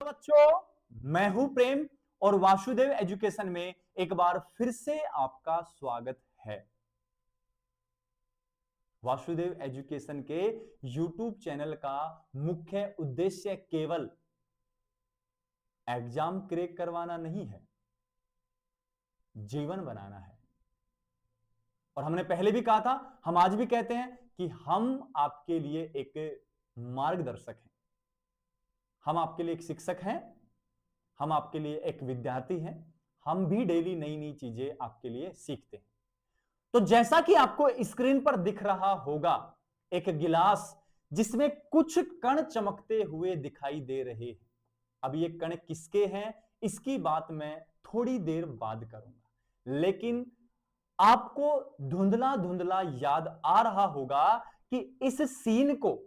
बच्चों, मैं हूं प्रेम और वासुदेव एजुकेशन में एक बार फिर से आपका स्वागत है। वासुदेव एजुकेशन के YouTube चैनल का मुख्य उद्देश्य केवल एग्जाम क्रैक करवाना नहीं है, जीवन बनाना है। और हमने पहले भी कहा था, हम आज भी कहते हैं कि हम आपके लिए एक मार्गदर्शक हैं, हम आपके लिए एक शिक्षक हैं, हम आपके लिए एक विद्यार्थी हैं। हम भी डेली नई नई चीजें आपके लिए सीखते हैं। तो जैसा कि आपको स्क्रीन पर दिख रहा होगा, एक गिलास जिसमें कुछ कण चमकते हुए दिखाई दे रहे हैं। अब ये कण किसके हैं, इसकी बात मैं थोड़ी देर बाद करूंगा, लेकिन आपको धुंधला धुंधला याद आ रहा होगा कि इस सीन को,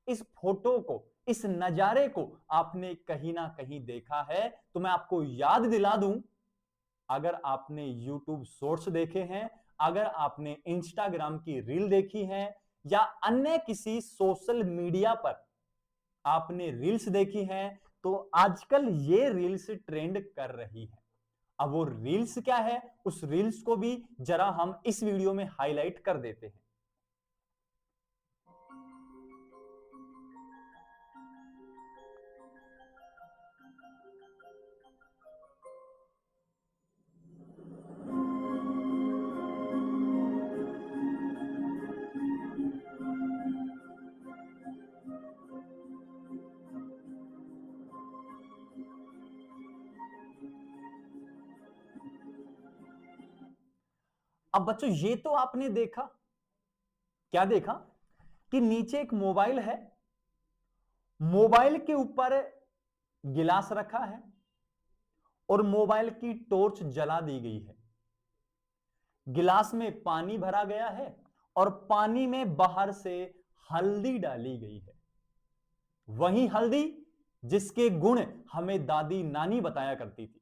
इस फोटो को, इस नजारे को आपने कहीं ना कहीं देखा है। तो मैं आपको याद दिला दूं, अगर आपने YouTube शॉर्ट्स देखे हैं, अगर आपने इंस्टाग्राम की रील देखी है या अन्य किसी सोशल मीडिया पर आपने रील्स देखी हैं, तो आजकल ये रील्स ट्रेंड कर रही है। अब वो रील्स क्या है, उस रील्स को भी जरा हम इस वीडियो में हाईलाइट कर देते हैं। अब बच्चों, ये तो आपने देखा, क्या देखा कि नीचे एक मोबाइल है, मोबाइल के ऊपर गिलास रखा है और मोबाइल की टॉर्च जला दी गई है। गिलास में पानी भरा गया है और पानी में बाहर से हल्दी डाली गई है। वही हल्दी जिसके गुण हमें दादी नानी बताया करती थी,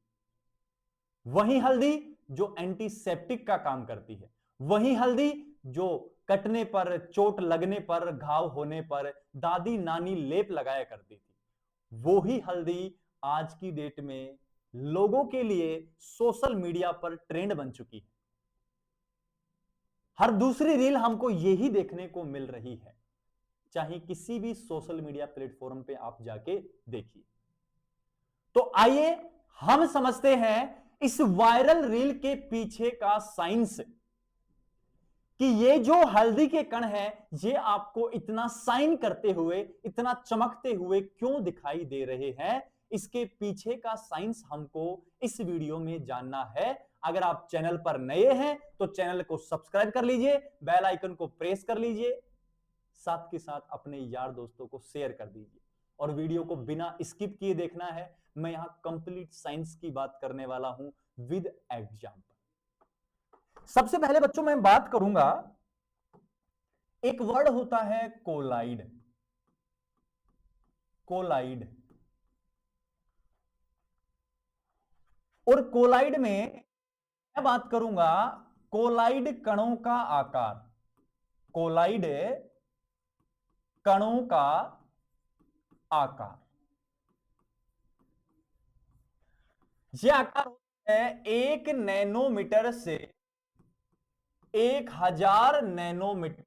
वही हल्दी जो एंटीसेप्टिक का काम करती है, वही हल्दी जो कटने पर, चोट लगने पर, घाव होने पर दादी नानी लेप लगाया करती थी। वो ही हल्दी आज की डेट में लोगों के लिए सोशल मीडिया पर ट्रेंड बन चुकी है। हर दूसरी रील हमको यही देखने को मिल रही है, चाहे किसी भी सोशल मीडिया प्लेटफॉर्म पे आप जाके देखिए। तो आइए हम समझते हैं इस वायरल रील के पीछे का साइंस, कि ये जो हल्दी के कण है, ये आपको इतना साइन करते हुए, इतना चमकते हुए क्यों दिखाई दे रहे हैं। इसके पीछे का साइंस हमको इस वीडियो में जानना है। अगर आप चैनल पर नए हैं तो चैनल को सब्सक्राइब कर लीजिए, बेल आइकन को प्रेस कर लीजिए, साथ के साथ अपने यार दोस्तों को शेयर कर दीजिए और वीडियो को बिना स्किप किए देखना है। मैं यहां कंप्लीट साइंस की बात करने वाला हूं विद एग्जांपल। सबसे पहले बच्चों मैं बात करूंगा, एक वर्ड होता है कोलाइड। कोलाइड, और कोलाइड में मैं बात करूंगा कोलाइड कणों का आकार। कोलाइड कणों का आकार, यह आकार होता है 1 नैनोमीटर से 1000 नैनोमीटर।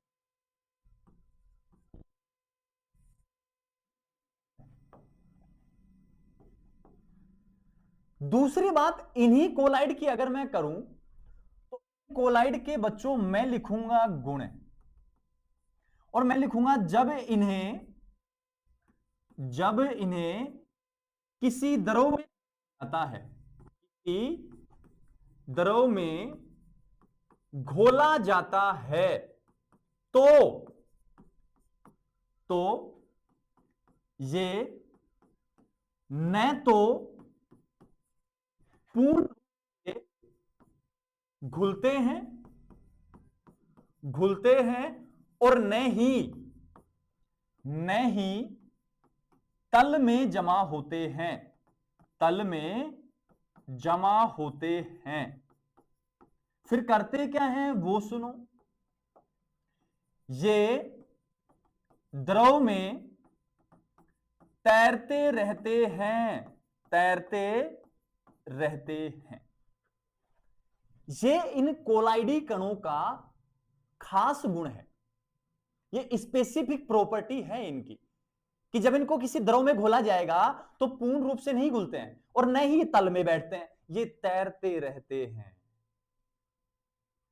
दूसरी बात इन्हीं कोलाइड की अगर मैं करूं, तो कोलाइड के बच्चों मैं लिखूंगा गुण, और मैं लिखूंगा जब इन्हें किसी द्रव में आता है, किसी द्रव में घोला जाता है, तो ये न तो पूर्ण घुलते हैं और न ही तल में जमा होते हैं, तल में जमा होते हैं। फिर करते क्या हैं वो सुनो, ये द्रव में तैरते रहते हैं, तैरते रहते हैं। ये इन कोलाइडी कणों का खास गुण है, ये स्पेसिफिक प्रॉपर्टी है इनकी, कि जब इनको किसी द्रव में घोला जाएगा तो पूर्ण रूप से नहीं घुलते हैं और न ही तल में बैठते हैं, ये तैरते रहते हैं।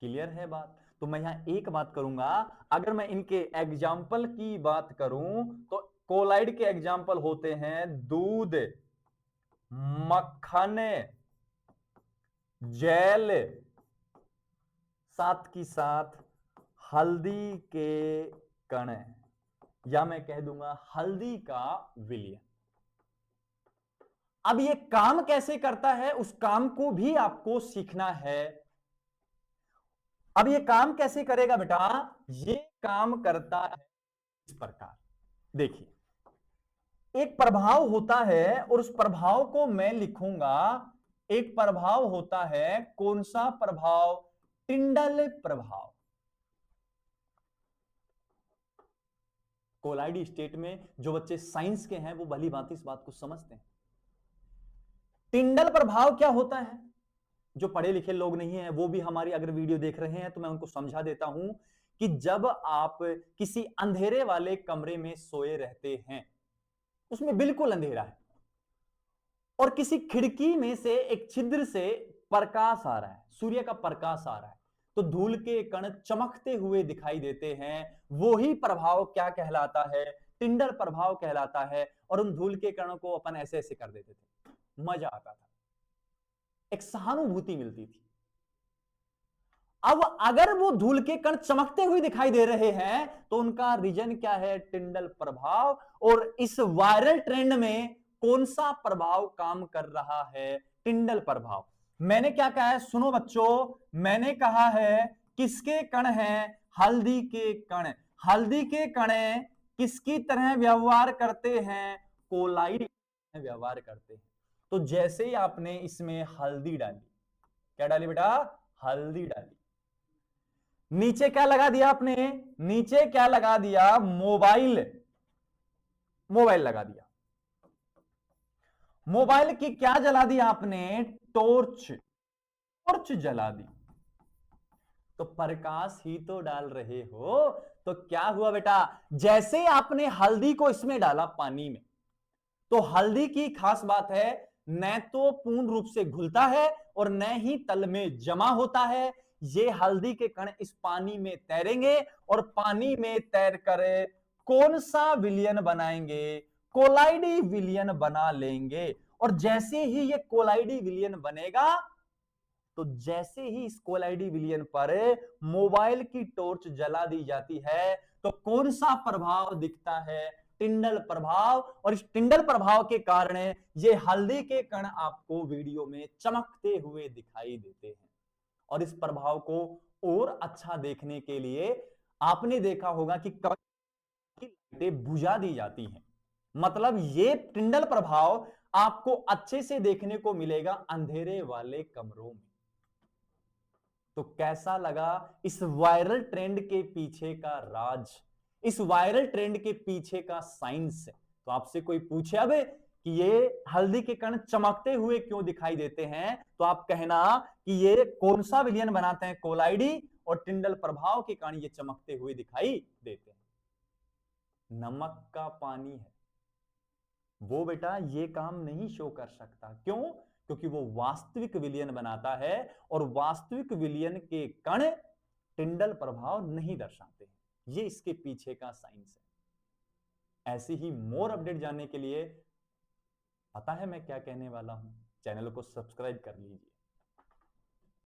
क्लियर है बात? तो मैं यहां एक बात करूंगा, अगर मैं इनके एग्जाम्पल की बात करूं तो कोलाइड के एग्जाम्पल होते हैं दूध, मक्खन, जेल, साथ की साथ हल्दी के कण, या मैं कह दूंगा हल्दी का विलयन। अब ये काम कैसे करता है उस काम को भी आपको सीखना है। अब ये काम कैसे करेगा बेटा? ये काम करता है इस प्रकार, देखिए, एक प्रभाव होता है और उस प्रभाव को मैं लिखूंगा, एक प्रभाव होता है, कौन सा प्रभाव? टिंडल प्रभाव। कोलाइडी स्टेट में जो बच्चे साइंस के हैं वो भली भांति इस बात को समझते हैं। टिंडल प्रभाव क्या होता है? जो पढ़े लिखे लोग नहीं हैं वो भी हमारी अगर वीडियो देख रहे हैं तो मैं उनको समझा देता हूं कि जब आप किसी अंधेरे वाले कमरे में सोए रहते हैं, उसमें बिल्कुल अंधेरा है और किसी खिड़की में से एक छिद्र से प्रकाश आ रहा है, सूर्य का प्रकाश आ रहा है, तो धूल के कण चमकते हुए दिखाई देते हैं। वो ही प्रभाव क्या कहलाता है? टिंडल प्रभाव कहलाता है। और उन धूल के कणों को अपन ऐसे ऐसे कर देते थे, मजा आता था, एक सहानुभूति मिलती थी। अब अगर वो धूल के कण चमकते हुए दिखाई दे रहे हैं तो उनका रीजन क्या है? टिंडल प्रभाव। और इस वायरल ट्रेंड में कौन सा प्रभाव काम कर रहा है? टिंडल प्रभाव। मैंने क्या कहा है? सुनो बच्चों, मैंने कहा है किसके कण हैं? हल्दी के कण। हल्दी के कण किसकी तरह व्यवहार करते हैं? कोलाइड व्यवहार करते हैं। तो जैसे ही आपने इसमें हल्दी डाली, क्या डाली बेटा? हल्दी डाली, नीचे क्या लगा दिया आपने? नीचे क्या लगा दिया? मोबाइल। मोबाइल लगा दिया। मोबाइल की क्या जला दिया आपने? टॉर्च। टॉर्च जला दी। तो प्रकाश ही तो डाल रहे हो। तो क्या हुआ बेटा? जैसे आपने हल्दी को इसमें डाला पानी में, तो हल्दी की खास बात है, न तो पूर्ण रूप से घुलता है और न ही तल में जमा होता है। ये हल्दी के कण इस पानी में तैरेंगे और पानी में तैरकर कौन सा विलयन बनाएंगे? कोलाइडी विलयन बना लेंगे। और जैसे ही ये कोलाइडी विलयन बनेगा, तो जैसे ही इस कोलाइडी विलयन पर मोबाइल की टॉर्च जला दी जाती है तो कौन सा प्रभाव दिखता है? टिंडल प्रभाव। और इस टिंडल प्रभाव के कारण ये हल्दी के कण आपको वीडियो में चमकते हुए दिखाई देते हैं। और इस प्रभाव को और अच्छा देखने के लिए आपने देखा होगा कि लाइटें बुझा दी जाती हैं। मतलब ये टिंडल प्रभाव आपको अच्छे से देखने को मिलेगा अंधेरे वाले कमरों में। तो कैसा लगा इस वायरल ट्रेंड के पीछे का राज, इस वायरल ट्रेंड के पीछे का साइंस? तो आपसे कोई पूछे अब कि ये हल्दी के कण चमकते हुए क्यों दिखाई देते हैं, तो आप कहना कि ये कौन सा विलयन बनाते हैं? कोलाइडी। और टिंडल प्रभाव के कारण ये चमकते हुए दिखाई देते हैं। नमक का पानी है वो बेटा ये काम नहीं शो कर सकता। क्यों? क्योंकि वो वास्तविक विलयन बनाता है और वास्तविक विलयन के कण टिंडल प्रभाव नहीं दर्शाते। ये इसके पीछे का साइंस है। ऐसे ही मोर अपडेट जानने के लिए पता है मैं क्या कहने वाला हूं, चैनल को सब्सक्राइब कर लीजिए।